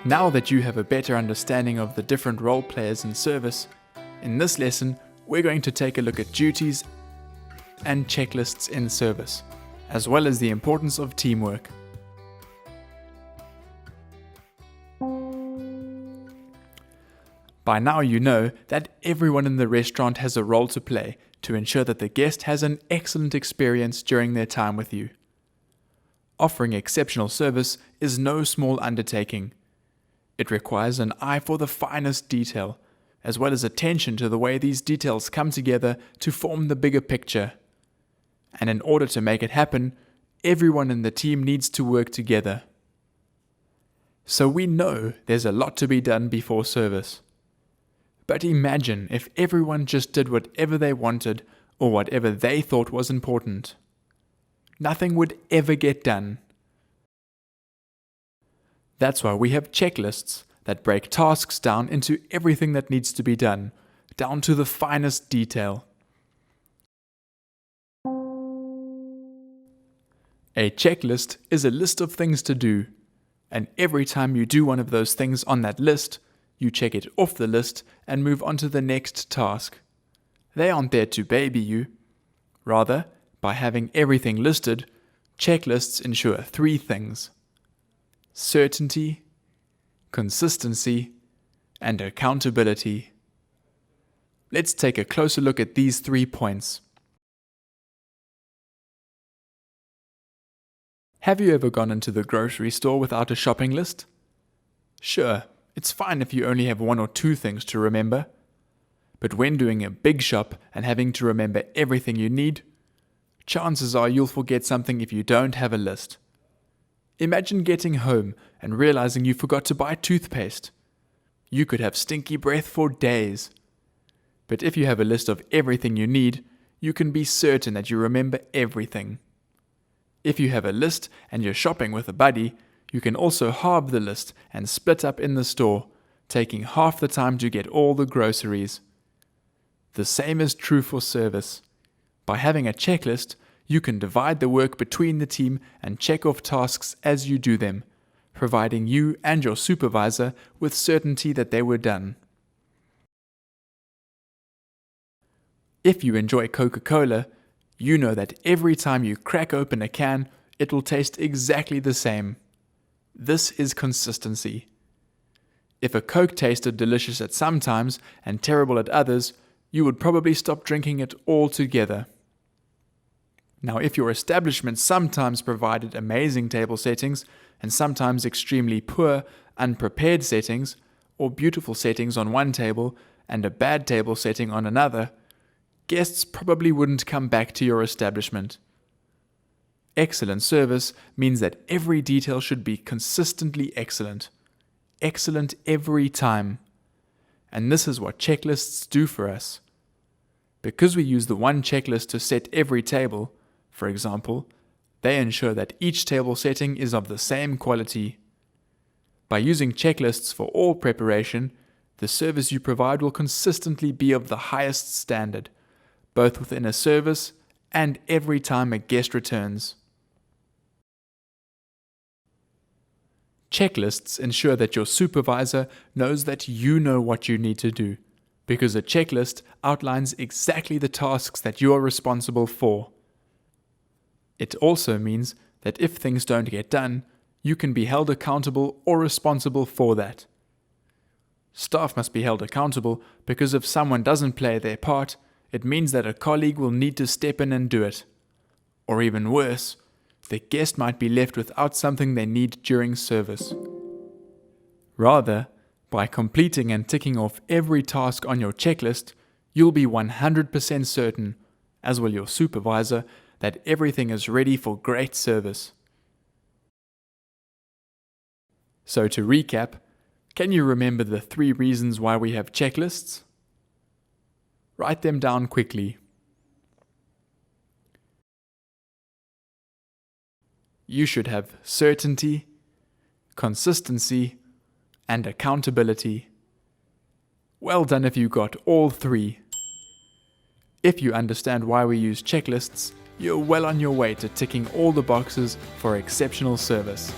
Now that you have a better understanding of the different role players in service, in this lesson we're going to take a look at duties and checklists in service, as well as the importance of teamwork. By now you know that everyone in the restaurant has a role to play to ensure that the guest has an excellent experience during their time with you. Offering exceptional service is no small undertaking. It requires an eye for the finest detail, as well as attention to the way these details come together to form the bigger picture. And in order to make it happen, everyone in the team needs to work together. So we know there's a lot to be done before service. But imagine if everyone just did whatever they wanted or whatever they thought was important. Nothing would ever get done. That's why we have checklists that break tasks down into everything that needs to be done, down to the finest detail. A checklist is a list of things to do, and every time you do one of those things on that list, you check it off the list and move on to the next task. They aren't there to baby you. Rather, by having everything listed, checklists ensure three things: certainty, consistency, and accountability. Let's take a closer look at these 3 points. Have you ever gone into the grocery store without a shopping list? Sure, it's fine if you only have 1 or 2 things to remember. But when doing a big shop and having to remember everything you need, chances are you'll forget something if you don't have a list. Imagine getting home and realizing you forgot to buy toothpaste. You could have stinky breath for days. But if you have a list of everything you need, you can be certain that you remember everything. If you have a list and you're shopping with a buddy, you can also halve the list and split up in the store, taking half the time to get all the groceries. The same is true for service. By having a checklist, you can divide the work between the team and check off tasks as you do them, providing you and your supervisor with certainty that they were done. If you enjoy Coca-Cola, you know that every time you crack open a can, it will taste exactly the same. This is consistency. If a Coke tasted delicious at some times and terrible at others, you would probably stop drinking it altogether. Now, if your establishment sometimes provided amazing table settings and sometimes extremely poor, unprepared settings, or beautiful settings on one table and a bad table setting on another, guests probably wouldn't come back to your establishment. Excellent service means that every detail should be consistently excellent. Excellent every time. And this is what checklists do for us. Because we use the one checklist to set every table, for example, they ensure that each table setting is of the same quality. By using checklists for all preparation, the service you provide will consistently be of the highest standard, both within a service and every time a guest returns. Checklists ensure that your supervisor knows that you know what you need to do, because a checklist outlines exactly the tasks that you are responsible for. It also means that if things don't get done, you can be held accountable or responsible for that. Staff must be held accountable because if someone doesn't play their part, it means that a colleague will need to step in and do it. Or even worse, the guest might be left without something they need during service. Rather, by completing and ticking off every task on your checklist, you'll be 100% certain, as will your supervisor, that everything is ready for great service. So to recap, can you remember the 3 reasons why we have checklists? Write them down quickly. You should have certainty, consistency, and accountability. Well done if you got all 3. If you understand why we use checklists, you're well on your way to ticking all the boxes for exceptional service.